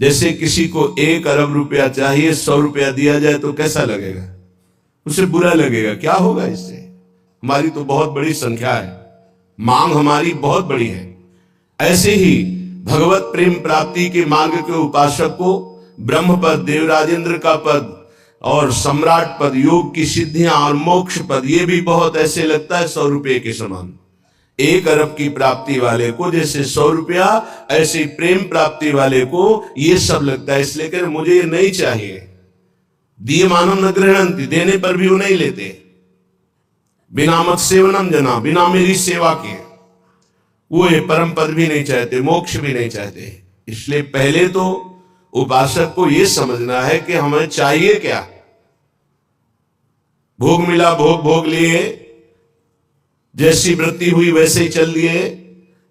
जैसे किसी को 1 अरब रुपया चाहिए, 100 रुपया दिया जाए तो कैसा लगेगा? उसे बुरा लगेगा। क्या होगा इससे? हमारी तो बहुत बड़ी संख्या है, मांग हमारी बहुत बड़ी है। ऐसे ही भगवत प्रेम प्राप्ति के मार्ग के उपासक को ब्रह्म पद, देवराजेंद्र का पद और सम्राट पद, योग की सिद्धियां और मोक्ष पद, ये भी बहुत ऐसे लगता है 100 रुपये के समान। 1 अरब की प्राप्ति वाले को जैसे 100 रुपया, ऐसे प्रेम प्राप्ति वाले को ये सब लगता है। इसलिए कह मुझे ये नहीं चाहिए। दिए मानव न गृहणंति, देने पर भी वो नहीं लेते। बिना मत सेवनम जना, बिना मेरी सेवा के वो ये परम पद भी नहीं चाहते, मोक्ष भी नहीं चाहते। इसलिए पहले तो उपासक को ये समझना है कि हमें चाहिए क्या। भोग मिला, भोग भोग लिए, जैसी वृत्ति हुई वैसे ही चल दिए,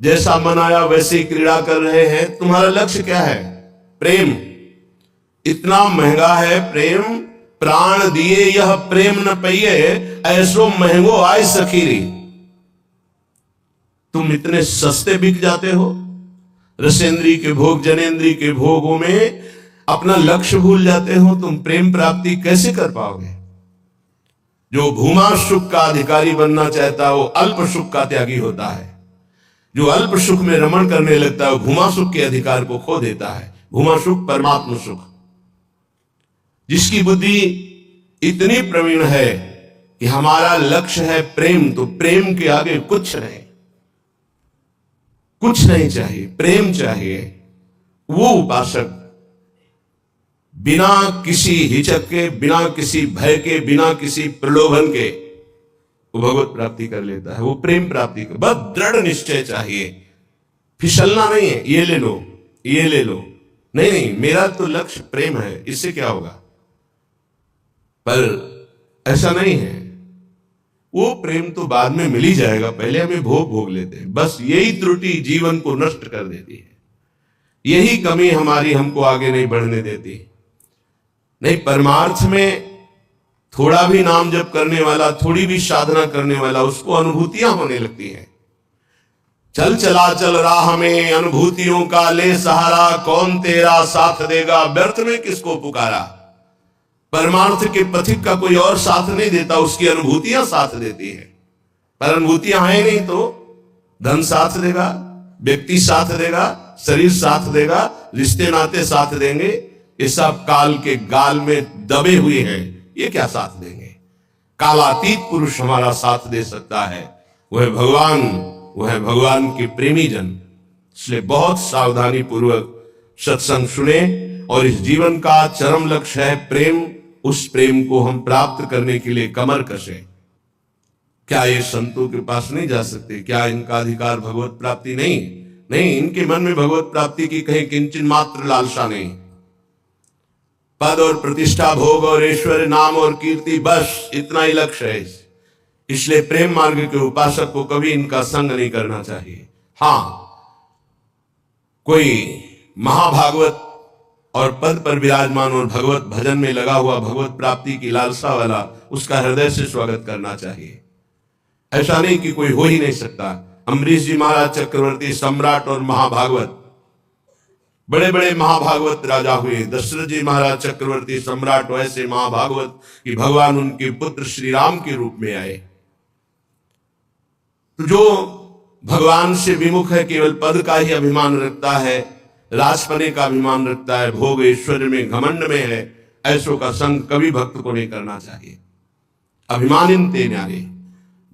जैसा मन आया वैसे ही क्रीड़ा कर रहे हैं। तुम्हारा लक्ष्य क्या है? प्रेम। इतना महंगा है प्रेम, प्राण दिए यह प्रेम न पइए, ऐसो महंगो आय सखीरी। तुम इतने सस्ते बिक जाते हो। रसेंद्री के भोग, जनेन्द्री के भोगों में अपना लक्ष्य भूल जाते हो। तुम प्रेम प्राप्ति कैसे कर पाओगे? जो भूमा सुख का अधिकारी बनना चाहता है वो अल्प सुख का त्यागी होता है। जो अल्प सुख में रमण करने लगता है वो भूमा सुख के अधिकार को खो देता है। भूमा सुख परमात्म सुख। जिसकी बुद्धि इतनी प्रवीण है कि हमारा लक्ष्य है प्रेम, तो प्रेम के आगे कुछ नहीं, कुछ नहीं चाहिए, प्रेम चाहिए। वो उपासक बिना किसी हिचक के, बिना किसी भय के, बिना किसी प्रलोभन के वो भगवत प्राप्ति कर लेता है। वो प्रेम प्राप्ति का बस दृढ़ निश्चय चाहिए। फिसलना नहीं है, ये ले लो, ये ले लो, नहीं नहीं, मेरा तो लक्ष्य प्रेम है, इससे क्या होगा। पर ऐसा नहीं है। वो प्रेम तो बाद में मिल ही जाएगा, पहले हमें भोग भोग लेते हैं। बस यही त्रुटि जीवन को नष्ट कर देती है। यही कमी हमारी हमको आगे नहीं बढ़ने देती। नहीं, परमार्थ में थोड़ा भी नाम जप करने वाला, थोड़ी भी साधना करने वाला, उसको अनुभूतियां होने लगती हैं। चल चला चल राह में अनुभूतियों का ले सहारा, कौन तेरा साथ देगा, व्यर्थ में किसको पुकारा। परमार्थ के पथिक का कोई और साथ नहीं देता, उसकी अनुभूतियां साथ देती है। पर अनुभूतियां हैं नहीं तो धन साथ देगा, व्यक्ति साथ देगा, शरीर साथ देगा, रिश्ते नाते साथ देंगे। ये सब काल के गाल में दबे हुए हैं, ये क्या साथ देंगे। कालातीत पुरुष हमारा साथ दे सकता है, वह भगवान, वह भगवान के प्रेमी जन। इसलिए बहुत सावधानी पूर्वक सत्संग सुने और इस जीवन का चरम लक्ष्य है प्रेम। उस प्रेम को हम प्राप्त करने के लिए कमर कसे। क्या ये संतों के पास नहीं जा सकते? क्या इनका अधिकार भगवत प्राप्ति नहीं? नहीं, इनके मन में भगवत प्राप्ति की कहीं किंचन मात्र लालसा नहीं। पद और प्रतिष्ठा, भोग और ऐश्वर्य, नाम और कीर्ति, बस इतना ही लक्ष्य है। इसलिए प्रेम मार्ग के उपासक को कभी इनका संग नहीं करना चाहिए। हां, कोई महाभागवत और पद पर विराजमान और भगवत भजन में लगा हुआ, भगवत प्राप्ति की लालसा वाला, उसका हृदय से स्वागत करना चाहिए। ऐसा नहीं कि कोई हो ही नहीं सकता। अम्बरीश जी महाराज चक्रवर्ती, सम्राट और महाभागवत, बड़े बड़े महाभागवत राजा हुए। दशरथ जी महाराज चक्रवर्ती, सम्राट, वैसे महाभागवत कि भगवान उनके पुत्र श्री राम के रूप में आए। तो जो भगवान से विमुख है, केवल पद का ही अभिमान रखता है, राजपने का अभिमान रखता है, भोग ऐश्वर्य में घमंड में है, ऐसों का संग कभी भक्त को नहीं करना चाहिए। अभिमानिन ते न्यारे,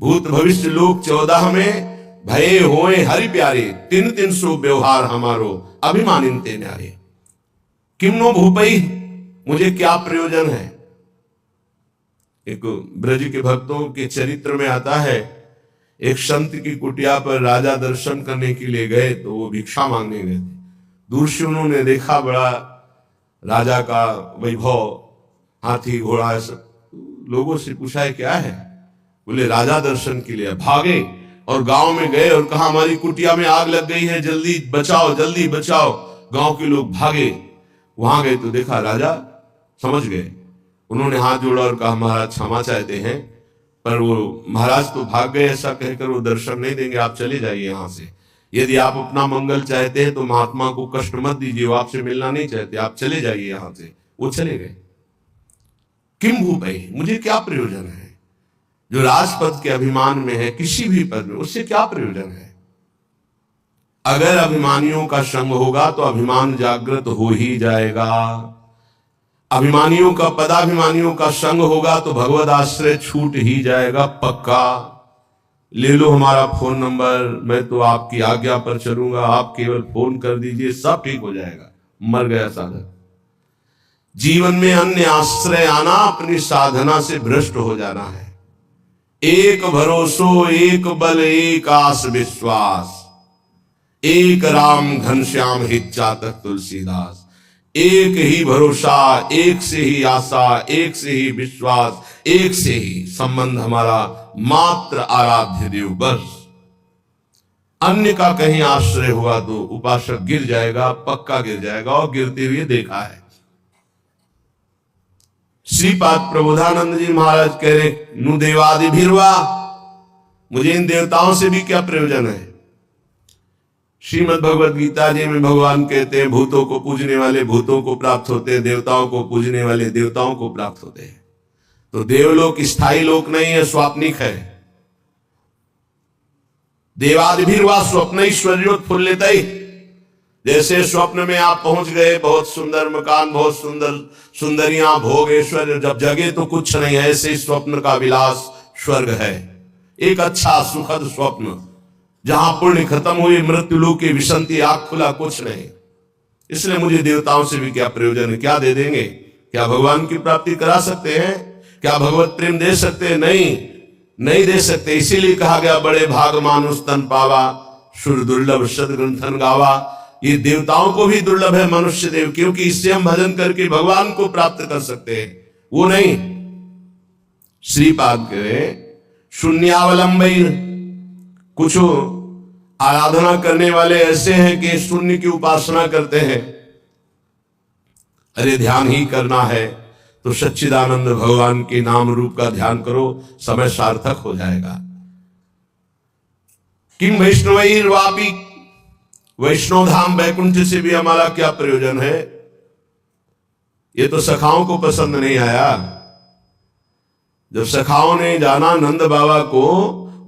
भूत भविष्य लोक 14 में भये होए हरि प्यारे, 3-300 व्यवहार हमारो, अभिमानिन ते न्यारे। किमनो भूपई, मुझे क्या प्रयोजन है। एक ब्रज के भक्तों के चरित्र में आता है, एक संत की कुटिया पर राजा दर्शन करने के लिए गए तो वो भिक्षा मांगने गए थे। दूर से उन्होंने देखा बड़ा राजा का वैभव, हाथी घोड़ा, सब लोगों से पूछा है क्या है। बोले राजा दर्शन के लिए। भागे और गांव में गए और कहा हमारी कुटिया में आग लग गई है, जल्दी बचाओ, जल्दी बचाओ। गांव के लोग भागे, वहां गए तो देखा राजा समझ गए। उन्होंने हाथ जोड़ा और कहा महाराज क्षमा चाहते हैं, पर वो महाराज तो भाग गए, ऐसा कहकर वो दर्शन नहीं देंगे, आप चले जाइए यहां से। यदि आप अपना मंगल चाहते हैं तो महात्मा को कष्ट मत दीजिए, वो आपसे मिलना नहीं चाहते, आप चले जाइए यहां से। वो चले गए। किम भूपै, मुझे क्या प्रयोजन है? जो राजपद के अभिमान में है, किसी भी पद में, उससे क्या प्रयोजन है? अगर अभिमानियों का संग होगा तो अभिमान जागृत हो ही जाएगा। अभिमानियों का, पदाभिमानियों का संग होगा तो भगवद आश्रय छूट ही जाएगा पक्का। ले लो हमारा फोन नंबर, मैं तो आपकी आज्ञा पर चलूंगा, आप केवल फोन कर दीजिए, सब ठीक हो जाएगा। मर गया साधक। जीवन में अन्य आश्रय आना अपनी साधना से भ्रष्ट हो जाना है। एक भरोसो, एक बल, एक आस विश्वास, एक राम घनश्याम हित चातक तुलसीदास। एक ही भरोसा, एक से ही आशा, एक से ही विश्वास, एक से ही संबंध हमारा मात्र आराध्य देव, बस। अन्य का कहीं आश्रय हुआ तो उपासक गिर जाएगा, पक्का गिर जाएगा, और गिरते हुए देखा है। श्रीपाद प्रबोधानंद जी महाराज कह रहे, नु देवादि भीरवा, मुझे इन देवताओं से भी क्या प्रयोजन है? श्रीमद् भगवद गीता जी में भगवान कहते हैं, भूतों को पूजने वाले भूतों को प्राप्त होते हैं, देवताओं को पूजने वाले देवताओं को प्राप्त होते हैं। तो देवलोक स्थायी लोक नहीं है, स्वाप्निक है। देवादिभीर्वा स्वप्नैश्वर्योत्फुल्लित। जैसे स्वप्न में आप पहुंच गए, बहुत सुंदर मकान, बहुत सुंदर सुंदरियां, भोग, ऐश्वर्य, जब जगे तो कुछ नहीं है, ऐसे स्वप्न का विलास स्वर्ग है। एक अच्छा सुखद स्वप्न, जहां पुण्य खत्म हुई, मृत्यु लोक की विसंति, आग खुला, कुछ नहीं। इसलिए मुझे देवताओं से भी क्या प्रयोजन है? क्या दे देंगे? क्या भगवान की प्राप्ति करा सकते हैं? क्या भगवत प्रेम दे सकते हैं? नहीं, नहीं दे सकते। इसीलिए कहा गया, बड़े भाग मानुष तन पावा, सुर दुर्लभ सदग्रंथन गावा। ये देवताओं को भी दुर्लभ है मनुष्य देव, क्योंकि इससे हम भजन करके भगवान को प्राप्त कर सकते हैं, वो नहीं। श्रीपाद कहे, शून्यावलंबी, कुछ आराधना करने वाले ऐसे हैं कि शून्य की उपासना करते हैं। अरे ध्यान ही करना है तो सच्चिदानंद भगवान के नाम रूप का ध्यान करो, समय सार्थक हो जाएगा। किम वैष्णवैर्वापि, वैष्णव धाम वैकुंठ से भी हमारा क्या प्रयोजन है? ये तो सखाओं को पसंद नहीं आया। जब सखाओं ने जाना, नंद बाबा को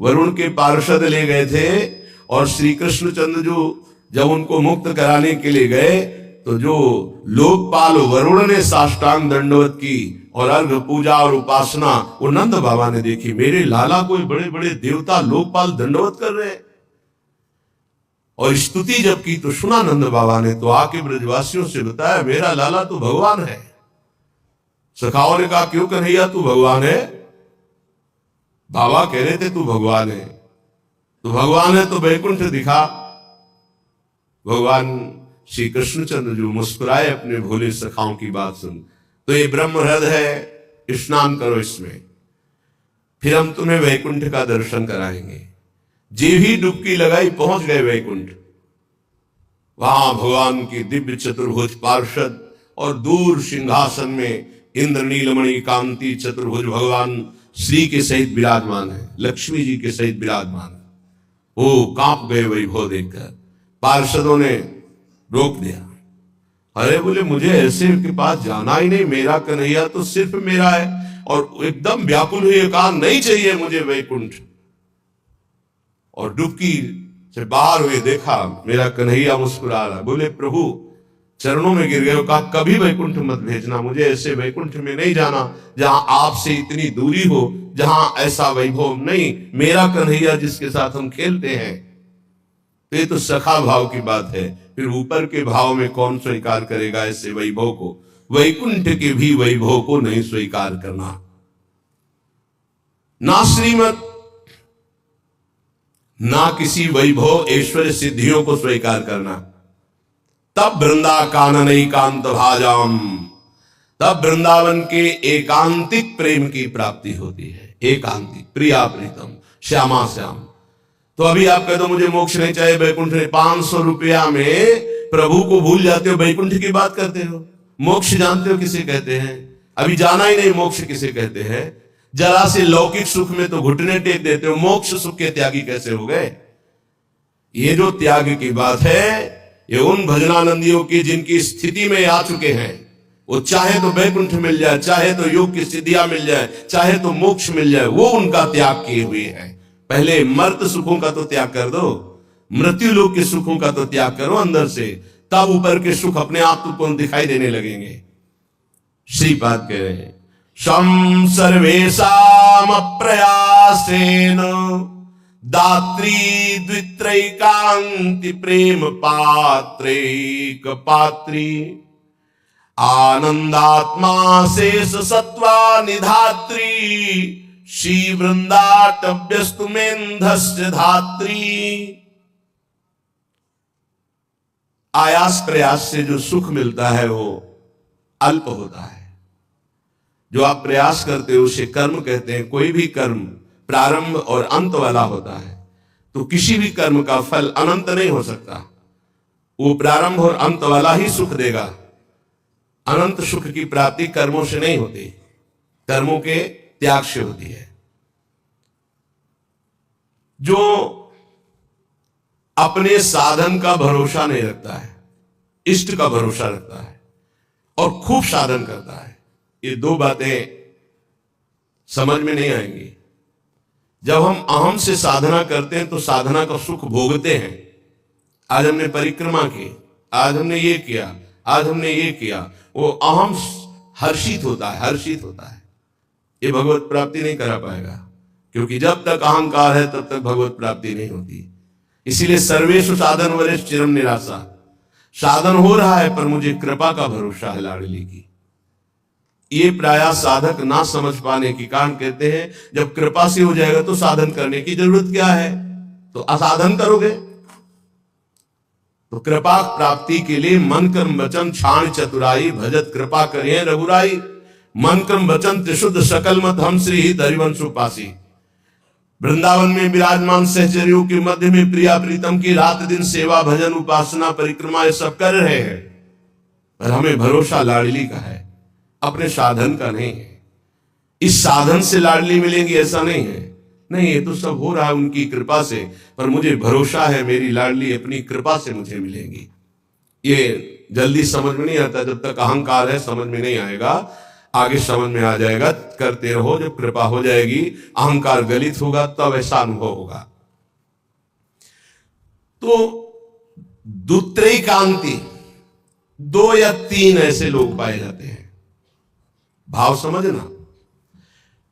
वरुण के पार्षद ले गए थे, और श्री कृष्णचंद्र जो जब उनको मुक्त कराने के लिए गए, तो जो लोकपाल वरुण ने साष्टांग दंडवत की और अर्घ पूजा और उपासना वो नंद बाबा ने देखी। मेरे लाला कोई बड़े बड़े देवता लोकपाल दंडवत कर रहे हैं। और स्तुति जब की तो सुना नंद बाबा ने, तो आके ब्रजवासियों से बताया, मेरा लाला तो भगवान है। सखाओं ने कहा, क्यों कन्हैया तू भगवान है? बाबा कह रहे थे तू भगवान है, तो भगवान है तो वैकुंठ दिखा। भगवान श्री कृष्णचंद्र जो मुस्कुराए अपने भोले सखाओं की बात सुन, तो ये ब्रह्म हृदय है, स्नान करो इसमें, फिर हम तुम्हें वैकुंठ का दर्शन कराएंगे। जी ही डुबकी लगाई, पहुंच गए वैकुंठ। वहां भगवान की दिव्य चतुर्भुज पार्षद, और दूर सिंहासन में इंद्र नीलमणि कांति चतुर्भुज भगवान श्री के सहित विराजमान है, लक्ष्मी जी के सहित विराजमान है। वो कांप गए वैभव देखकर। पार्षदों ने रोक दिया। अरे बोले, मुझे ऐसे के पास जाना ही नहीं, मेरा कन्हैया तो सिर्फ मेरा है। और एकदम व्याकुल हुए, कहा नहीं चाहिए मुझे वैकुंठ। और डुबकी से बाहर हुए, देखा मेरा कन्हैया मुस्कुरा रहा। बोले प्रभु, चरणों में गिर गए, कहा कभी वैकुंठ मत भेजना, मुझे ऐसे वैकुंठ में नहीं जाना जहां आपसे इतनी दूरी हो, जहां ऐसा वैभव नहीं। मेरा कन्हैया जिसके साथ हम खेलते हैं। तो ये तो सखा भाव की बात है, फिर ऊपर के भाव में कौन स्वीकार करेगा ऐसे वैभव को? वैकुंठ के भी वैभव को नहीं स्वीकार करना, ना श्रीमत, ना किसी वैभव ऐश्वर्य सिद्धियों को स्वीकार करना। तब वृंदा कानन एकांत भाजाम, तब वृंदावन के एकांतिक प्रेम की प्राप्ति होती है। एकांतिक, प्रिया प्रीतम, श्यामा श्याम। तो अभी आप कह दो मुझे मोक्ष नहीं चाहिए, वैकुंठ नहीं, 500 रुपया में प्रभु को भूल जाते हो, वैकुंठ की बात करते हो। मोक्ष जानते हो किसे कहते हैं? अभी जाना ही नहीं, मोक्ष किसे कहते हैं? जरा से लौकिक सुख में तो घुटने टेक देते हो, मोक्ष सुख के त्यागी कैसे हो गए? ये जो त्याग की बात है, ये उन भजनानंदियों की जिनकी स्थिति में आ चुके हैं। वो चाहे तो वैकुंठ मिल जाए, चाहे तो योग की सिद्धियां मिल जाए, चाहे तो मोक्ष मिल जाए, वो उनका त्याग किए हुए है। पहले मर्त सुखों का तो त्याग कर दो, मृत्यु लोक के सुखों का तो त्याग करो अंदर से, तब ऊपर के सुख अपने आप तुमको दिखाई देने लगेंगे। श्रीपाद कह रहे हैं, शम सर्वेषाम प्रयासेन दात्री द्वित्रैकांति प्रेम पात्रैक पात्री आनंदात्मा शेष सत्वा निधात्री श्री वृंदाटव्यस्तु मेन्धस्य धात्री। आयास प्रयास से जो सुख मिलता है वो अल्प होता है। जो आप प्रयास करते हो उसे कर्म कहते हैं। कोई भी कर्म प्रारंभ और अंत वाला होता है, तो किसी भी कर्म का फल अनंत नहीं हो सकता। वो प्रारंभ और अंत वाला ही सुख देगा। अनंत सुख की प्राप्ति कर्मों से नहीं होती, कर्मों के त्याग से होती है। जो अपने साधन का भरोसा नहीं रखता है, इष्ट का भरोसा रखता है और खूब साधन करता है, ये दो बातें समझ में नहीं आएंगी। जब हम अहम से साधना करते हैं तो साधना का सुख भोगते हैं। आज हमने परिक्रमा की, आज हमने ये किया, आज हमने ये किया, वो अहम हर्षित होता है, हर्षित होता है। ये भगवत प्राप्ति नहीं करा पाएगा, क्योंकि जब तक अहंकार है तब तक भगवत प्राप्ति नहीं होती। इसीलिए सर्वेषु साधन वरेश चिरम निराशा। साधन हो रहा है पर मुझे कृपा का भरोसा है लाडली की। ये प्रायः साधक ना समझ पाने के कारण कहते हैं जब कृपा से हो जाएगा तो साधन करने की जरूरत क्या है, तो असाधन करोगे। तो कृपा प्राप्ति के लिए मन कर्म वचन छाण चतुराई भजत कृपा करिए रघुराई। मन कर्म वचन त्रिशुद्ध सकल मत हम श्री ही धरिवंश उपासी। वृंदावन में विराजमान सहचरियों के मध्य में प्रिया प्रीतम की रात दिन सेवा भजन उपासना परिक्रमा ये सब कर रहे हैं, पर हमें भरोसा लाडली का है, अपने साधन का नहीं है। इस साधन से लाडली मिलेंगी ऐसा नहीं है, नहीं, ये तो सब हो रहा है उनकी कृपा से, पर मुझे भरोसा है मेरी लाडली अपनी कृपा से मुझे मिलेंगी। ये जल्दी समझ में नहीं आता, जब तक अहंकार है समझ में नहीं आएगा, आगे समझ में आ जाएगा। करते रहो, जब कृपा हो जाएगी, अहंकार गलित होगा, तब ऐसा अनुभव होगा। तो दुत्रैकांति, 2 या 3 ऐसे लोग पाए जाते हैं। भाव समझना,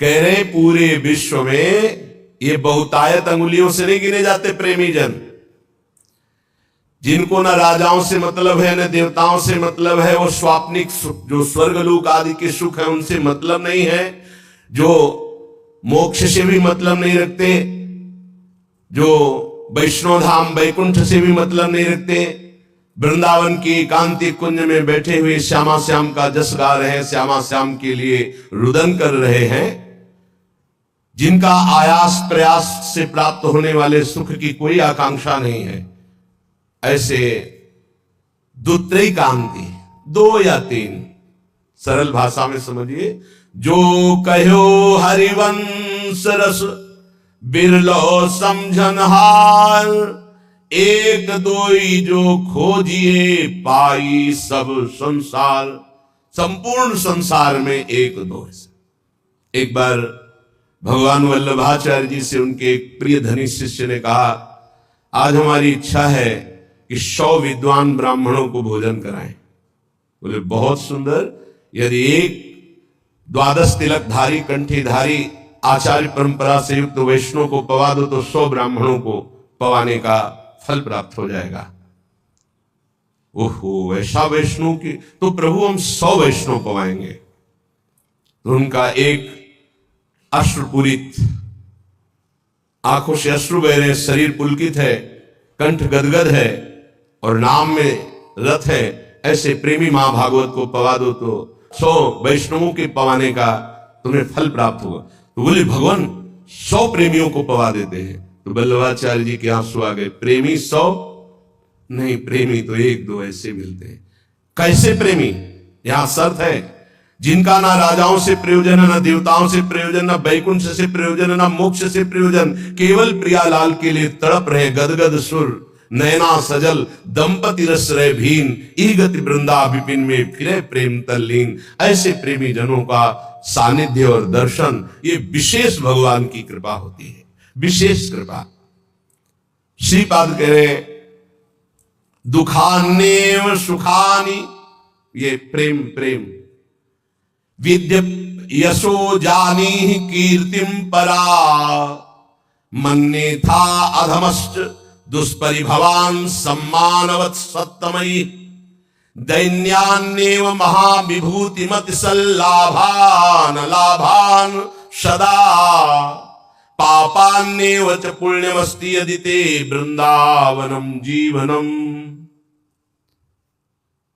कह रहे पूरे विश्व में ये बहुतायत अंगुलियों से नहीं गिने जाते प्रेमी जन। जिनको न राजाओं से मतलब है, न देवताओं से मतलब है, वो स्वाप्निक सुख जो स्वर्गलोक आदि के सुख है उनसे मतलब नहीं है, जो मोक्ष से भी मतलब नहीं रखते, जो वैष्णो धाम वैकुंठ से भी मतलब नहीं रखते, वृंदावन की एकांतिक कुंज में बैठे हुए श्यामा श्याम का जस गा रहे हैं, श्यामा श्याम के लिए रुदन कर रहे हैं, जिनका आयास प्रयास से प्राप्त होने वाले सुख की कोई आकांक्षा नहीं है, ऐसे दुत्रैकांति, 2 या 3, सरल भाषा में समझिए, जो कहो हरिवंश रस बिरलो समझन हार, एक दोई जो खोजिए पाई सब संसार। संपूर्ण संसार में एक दो। एक बार भगवान वल्लभाचार्य जी से उनके एक प्रिय धनी शिष्य ने कहा, आज हमारी इच्छा है कि 100 विद्वान ब्राह्मणों को भोजन कराएं। बोले बहुत सुंदर, यदि एक 12 तिलकधारी कंठीधारी आचार्य परंपरा से युक्त वैष्णव को पवा दो तो 100 ब्राह्मणों को पवाने का फल प्राप्त हो जाएगा। ओहो, ऐसा वैष्णव की, तो प्रभु हम 100 वैष्णव पवाएंगे। तो उनका एक अश्रुपूरित, आंखों से अश्रु बह रहे, शरीर पुलकित है, कंठ गदगद है और नाम में रत है, ऐसे प्रेमी मां भागवत को पवा दो तो 100 वैष्णवों के पवाने का तुम्हें फल प्राप्त होगा। तो बोले भगवान 100 प्रेमियों को पवा देते हैं। तो वल्लभाचार्य जी के आंसू आ गए, प्रेमी 100 नहीं, प्रेमी तो 1-2 ऐसे मिलते हैं। कैसे प्रेमी? यहां शर्त है, जिनका ना राजाओं से प्रयोजन है, ना देवताओं से प्रयोजन, ना वैकुंठ से प्रयोजन, ना मोक्ष से प्रयोजन, केवल प्रियालाल के लिए तड़प रहे गदगद सुर, नैना सजल दंपति रसरय भीन, ई गति वृंदा विपिन में फिरे प्रेम तल्लीन। ऐसे प्रेमी जनों का सानिध्य और दर्शन, ये विशेष भगवान की कृपा होती है, विशेष कृपा। श्रीपाद कह रहे दुखान्येव सुखानि, ये प्रेम प्रेम। विद्य यशो जानी कीर्तिम परा, मन्ये था अधमश्च दुष्परिभवान सम्मानवत् सत्तमयी। दैन्यान्येव महाविभूतिमति सल्लाभान लाभान सदा, पापान्येव च पुण्यमस्ति यदि ते वृंदावनम जीवनम।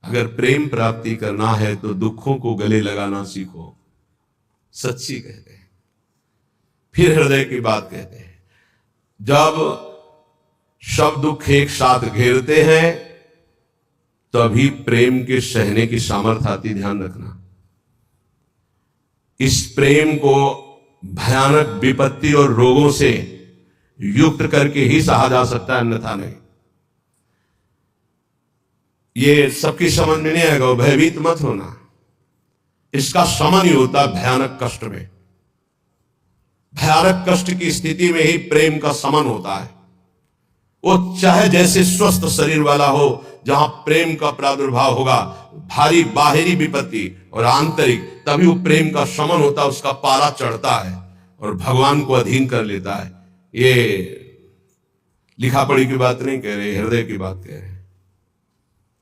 अगर प्रेम प्राप्ति करना है तो दुखों को गले लगाना सीखो, सच्ची कहते हैं। फिर हृदय की बात कहते हैं। जब सब दुख एक साथ घेरते हैं तभी प्रेम के सहने की सामर्थ्य आती, ध्यान रखना। इस प्रेम को भयानक विपत्ति और रोगों से युक्त करके ही सहा जा सकता है, अन्यथा नहीं। ये सबकी समझ में नहीं आएगा, भयभीत मत होना। इसका समन ही होता भयानक कष्ट में। भयानक कष्ट की स्थिति में ही प्रेम का समन होता है। वो चाहे जैसे स्वस्थ शरीर वाला हो, जहां प्रेम का प्रादुर्भाव होगा, भारी बाहरी विपत्ति और आंतरिक, तभी वो प्रेम का समन होता है, उसका पारा चढ़ता है और भगवान को अधीन कर लेता है। ये लिखा पढ़ी की बात नहीं कह रहे, हृदय की बात कह रहे।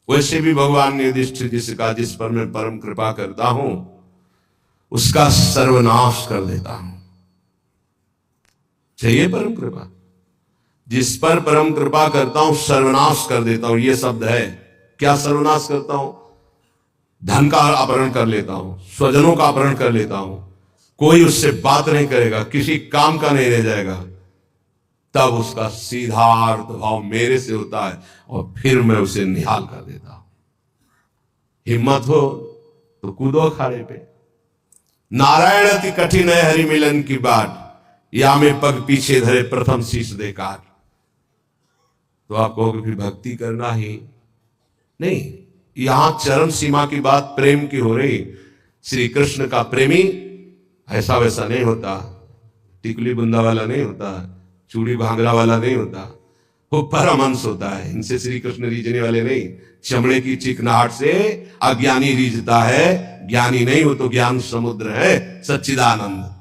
वैसे भी भगवान ने युधिष्ठिर जिसका, जिस पर मैं परम कृपा करता हूं उसका सर्वनाश कर देता हूं। चाहिए परम कृपा? जिस पर परम कृपा करता हूं सर्वनाश कर देता हूं, ये शब्द है। क्या सर्वनाश करता हूं? धन का अपहरण कर लेता हूं, स्वजनों का अपहरण कर लेता हूं, कोई उससे बात नहीं करेगा, किसी काम का नहीं रह जाएगा। तब उसका सीधा अर्थ भाव मेरे से होता है और फिर मैं उसे निहाल कर देता हूं। हिम्मत हो तो कूदो अखाड़े पे। नारायण अति कठिन है हरि मिलन की बाट, या में पग पीछे धरे प्रथम शीश दे काट। तो आप कहोगे फिर भक्ति करना ही नहीं। यहां चरम सीमा की बात प्रेम की हो रही। श्री कृष्ण का प्रेमी ऐसा वैसा नहीं होता, टिकली बुंदा वाला नहीं होता, चूड़ी भांगरा वाला नहीं होता, वो परमहंस होता है। इनसे श्री कृष्ण रीझने वाले नहीं। चमड़े की चिकनाहट से अज्ञानी रीझता है, ज्ञानी नहीं, हो तो ज्ञान समुद्र है सच्चिदानंद।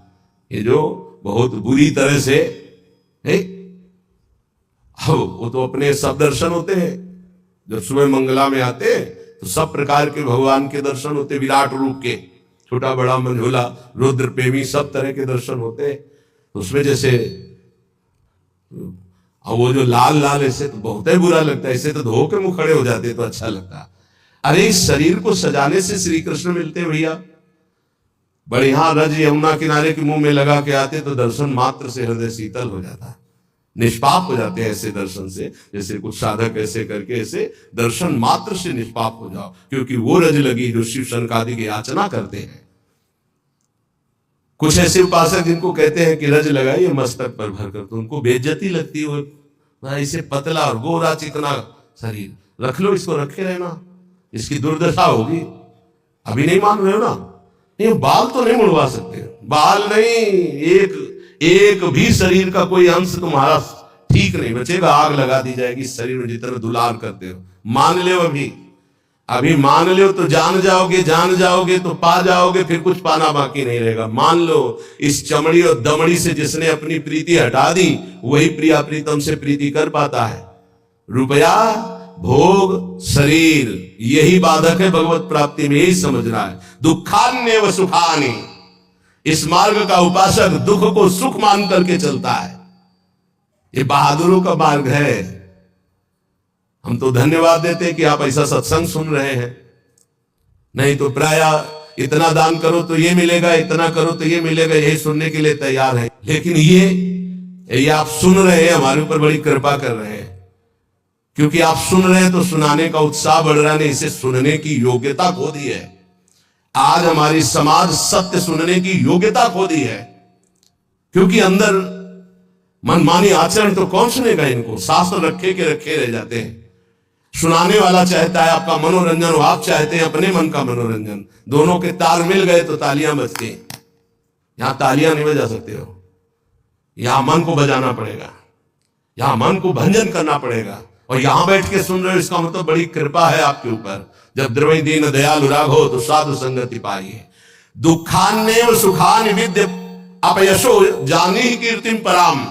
ये जो बहुत बुरी तरह से है, वो तो अपने सब दर्शन होते हैं। जब सुबह मंगला में आते तो सब प्रकार के भगवान के दर्शन होते, विराट रूप के, छोटा बड़ा मंझोला रुद्र प्रेमी सब तरह के दर्शन होते। उसमें जैसे वो जो लाल लाल, ऐसे तो बहुत ही बुरा लगता है, ऐसे तो धो के मुंह खड़े हो जाते तो अच्छा लगता। अरे इस शरीर को सजाने से श्री कृष्ण मिलते भैया। बढ़िया रज यमुना किनारे के मुंह में लगा के आते तो दर्शन मात्र से हृदय शीतल हो जाता, निष्पाप हो जाते हैं ऐसे दर्शन से। जैसे कुछ साधक ऐसे करके ऐसे दर्शन मात्र से निष्पाप हो जाओ, क्योंकि वो रज लगी जो शिव शंकादि की याचना करते हैं। कुछ ऐसे उपासक जिनको कहते हैं कि रज लगाइए मस्तक पर भरकर, तो उनको बेइज्जती लगती है। ऐसे पतला और गोरा चिकना शरीर रख लो, इसको रखे रहना, इसकी दुर्दशा होगी। अभी नहीं मान रहे हो ना? नहीं, बाल तो नहीं मुड़वा सकते, बाल नहीं, एक भी शरीर का कोई अंश तुम्हारा ठीक नहीं बचेगा, आग लगा दी जाएगी शरीर में जितना दुलार करते हो। मान लो, अभी मान लो तो जान जाओगे तो पा जाओगे, फिर कुछ पाना बाकी नहीं रहेगा। मान लो इस चमड़ी और दमड़ी से जिसने अपनी प्रीति हटा दी, वही प्रिया प्रीतम से प्रीति कर पाता है। रुपया, भोग, शरीर, यही बाधक है भगवत प्राप्ति में, यही समझ रहा है। दुखान्य व सुखानि, इस मार्ग का उपासक दुख को सुख मान करके चलता है। ये बहादुरों का मार्ग है। हम तो धन्यवाद देते हैं कि आप ऐसा सत्संग सुन रहे हैं, नहीं तो प्रायः इतना दान करो तो ये मिलेगा, इतना करो तो ये मिलेगा, यही सुनने के लिए तैयार है। लेकिन ये आप सुन रहे हैं, हमारे ऊपर बड़ी कृपा कर रहे हैं, क्योंकि आप सुन रहे हैं तो सुनाने का उत्साह बढ़ रहा है। नहीं, इसे सुनने की योग्यता खो दी है। आज हमारी समाज सत्य सुनने की योग्यता खो दी है, क्योंकि अंदर मनमानी आचरण तो कौन सुनेगा इनको? शास्त्र रखे के रखे रह जाते हैं। सुनाने वाला चाहता है आपका मनोरंजन और आप चाहते हैं अपने मन का मनोरंजन। दोनों के ताल मिल गए तो तालियां बजती हैं। यहां तालियां नहीं बजा सकते हो, यहां मन को बजाना पड़ेगा, यहां मन को भंजन करना पड़ेगा। और यहां बैठ के सुन रहे हो, इसका मतलब बड़ी कृपा है आपके ऊपर। जब द्रवई दीन दयाल राघो तो साधु संगति पाइए। दुखान्य सुखान विद्य अपयशो जानी ही कीर्तिम पराम।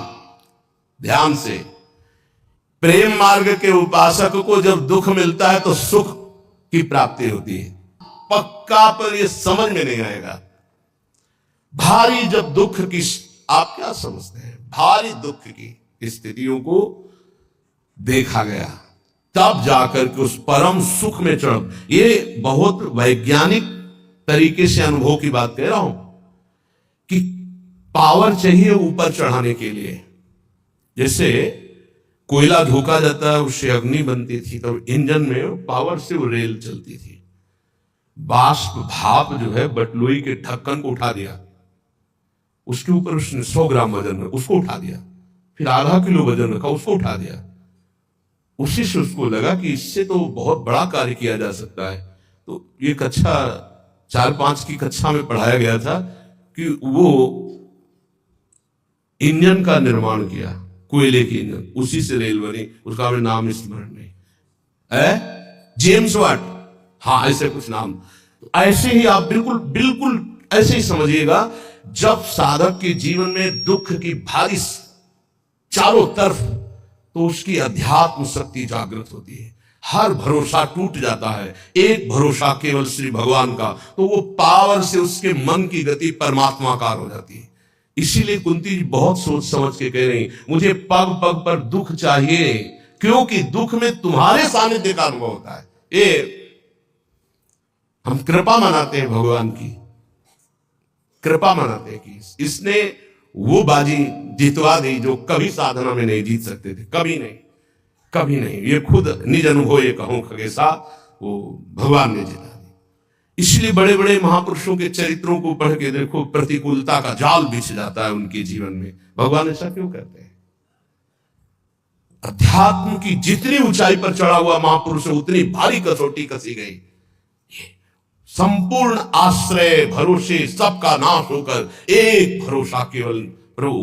ध्यान से, प्रेम मार्ग के उपासक को जब दुख मिलता है तो सुख की प्राप्ति होती है, पक्का। पर यह समझ में नहीं आएगा। भारी जब दुख की, आप क्या समझते हैं, भारी दुख की स्थितियों को देखा गया, तब जाकर के उस परम सुख में चढ़। ये बहुत वैज्ञानिक तरीके से अनुभव की बात कह रहा हूं कि पावर चाहिए ऊपर चढ़ाने के लिए। जैसे कोयला धोखा जाता है, उससे अग्नि बनती थी, तो इंजन में पावर से वो रेल चलती थी। बाष्प भाप जो है बटलोई के ढक्कन को उठा दिया, उसके ऊपर उसने 100 ग्राम वजन में उसको उठा दिया, फिर आधा किलो वजन रखा, उसको उठा दिया। उसी से उसको लगा कि इससे तो बहुत बड़ा कार्य किया जा सकता है। तो ये कक्षा 4-5 की कक्षा में पढ़ाया गया था कि वो इंजन का निर्माण किया, कोयले की इंजन, उसी से रेल बनी। उसका हमें नाम स्मरण नहीं है, जेम्स वाट, हाँ ऐसे कुछ नाम। ऐसे ही आप बिल्कुल बिल्कुल ऐसे ही समझिएगा। जब साधक के जीवन में दुख की भारी चारों तरफ, तो उसकी अध्यात्म शक्ति जागृत होती है, हर भरोसा टूट जाता है, एक भरोसा केवल श्री भगवान का, तो वो पावर से उसके मन की गति परमात्माकार हो जाती है। इसीलिए कुंती जी बहुत सोच समझ के कह रही, मुझे पग पग पर दुख चाहिए, क्योंकि दुख में तुम्हारे सानिध्य का अनुभव होता है। ये हम कृपा मनाते हैं, भगवान की कृपा मनाते हैं कि इसने वो बाजी जीतवा दी जो कभी साधना में नहीं जीत सकते थे, कभी नहीं, कभी नहीं। ये खुद निज अनुभव ये कहूं खगेशा, वो भगवान ने जीता दी। इसलिए बड़े बड़े महापुरुषों के चरित्रों को पढ़ के देखो, प्रतिकूलता का जाल बिछ जाता है उनके जीवन में। भगवान ऐसा क्यों करते हैं? अध्यात्म की जितनी ऊंचाई पर चढ़ा हुआ महापुरुष है, उतनी भारी कसौटी कसी गई। संपूर्ण आश्रय भरोसे सबका नाश होकर एक भरोसा केवल प्रभु,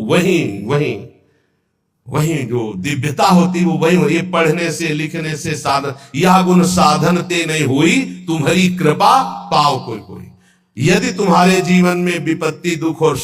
वही जो दिव्यता होती वो वही हो। ये पढ़ने से लिखने से साधन, यह गुण साधन ते नहीं हुई, तुम्हारी कृपा पाओ कोई कोई। यदि तुम्हारे जीवन में विपत्ति दुख और